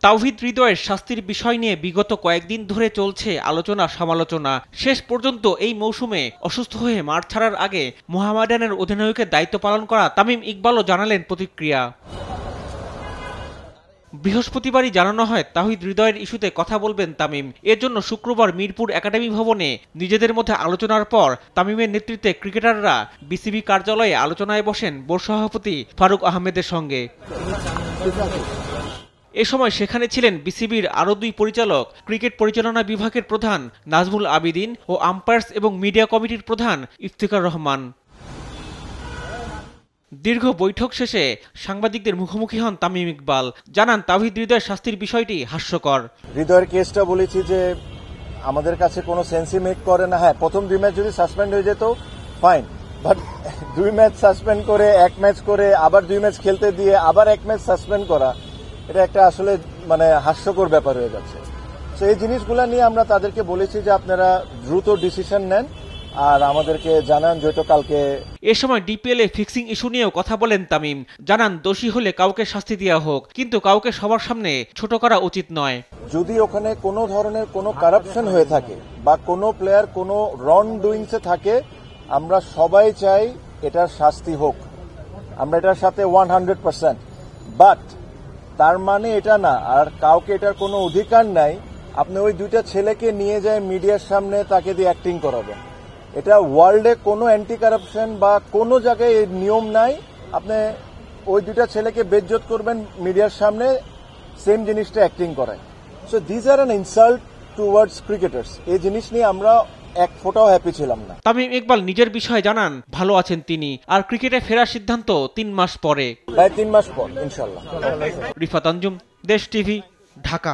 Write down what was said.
তাওহিদ হৃদয়ের শাস্তির বিষয় নিয়ে বিগত কয়েকদিন ধরে চলছে আলোচনা সমালোচনা। শেষ পর্যন্ত এই মৌসুমে অসুস্থ হয়ে মাঠ ছাড়ার আগে মোহামেডানের অধিনায়কের দায়িত্ব পালন করা তামিম ইকবালও জানালেন প্রতিক্রিয়া। বৃহস্পতিবারই জানানো হয় তাওহিদ হৃদয়ের ইস্যুতে কথা বলবেন তামিম। এর জন্য শুক্রবার মিরপুর একাডেমি ভবনে নিজেদের মধ্যে আলোচনার পর তামিমের নেতৃত্বে ক্রিকেটাররা বিসিবি কার্যালয়ে আলোচনায় বসেন বোর্ড সভাপতি ফারুক আহমেদের সঙ্গে। এ সময় সেখানে ছিলেন বিসিবির আরও দুই পরিচালক, ক্রিকেট পরিচালনা বিভাগের প্রধান নাজমুল আবিদিন ও আম্পায়ার্স এবং মিডিয়া কমিটির প্রধান ইফতিকার রহমান। দীর্ঘ বৈঠক শেষে সাংবাদিকদের মুখোমুখি হন তামিম ইকবাল। জানান তাওহিদ হৃদয়ের শাস্তির বিষয়টি হাস্যকর। হৃদয়ের কেসটা বলেছি যে আমাদের কাছে কোনো সেন্সই মেক করে না। হ্যাঁ, প্রথম 2 ম্যাচ যদি সাসপেন্ড হয়ে যেত ফাইন, বাট 2 ম্যাচ সাসপেন্ড করে 1 ম্যাচ করে আবার 2 ম্যাচ খেলতে দিয়ে আবার 1 ম্যাচ সাসপেন্ড করা, এটা একটা আসলে হাস্যকর ব্যাপার হয়ে যাচ্ছে। তো এই জিনিসগুলো নিয়ে আমরা তাদেরকে বলেছি যে আপনারা দ্রুত ডিসিশন নেন আর আমাদেরকে জানান, যেহেতু কালকে। এ সময় ডিপিএল এ ফিক্সিং ইস্যু নিয়েও কথা বলেন তামিম। জানান দোষী হলে কাউকে শাস্তি দেওয়া হোক, কিন্তু কাউকে সবার সামনে ছোট করা উচিত নয়। যদি ওখানে কোনো ধরনের কোনো কারাপশন হয়ে থাকে বা কোনো প্লেয়ার কোনো রং ডুইংসে থাকে, আমরা সবাই চাই এটার শাস্তি হোক, আমরা এটার সাথে 100%। বাট তার মানে এটা না আর কাউকে এটার কোনো অধিকার নাই আপনি ওই 2টা ছেলেকে নিয়ে যায় মিডিয়ার সামনে তাকে দিয়ে অ্যাক্টিং করাবেন। এটা ওয়ার্ল্ডে কোনো অ্যান্টি কারাপশন বা কোনো জায়গায় এই নিয়ম নাই। আপনি ওই 2টা ছেলেকে বেজ্জত করবেন মিডিয়ার সামনে, সেম জিনিসটা অ্যাক্টিং করায়। So this are an insult towards cricketers. এই জিনিস নিয়ে আমরা এক ফোঁটাও হ্যাপি ছিলাম না। তামিম ইকবাল নিজের বিষয়ে জানান ভালো আছেন তিনি, আর ক্রিকেটে ফেরার সিদ্ধান্ত 3 মাস পরে। 3 মাস পর ইনশাল্লাহ। রিফাত আঞ্জুম, দেশ টিভি, ঢাকা।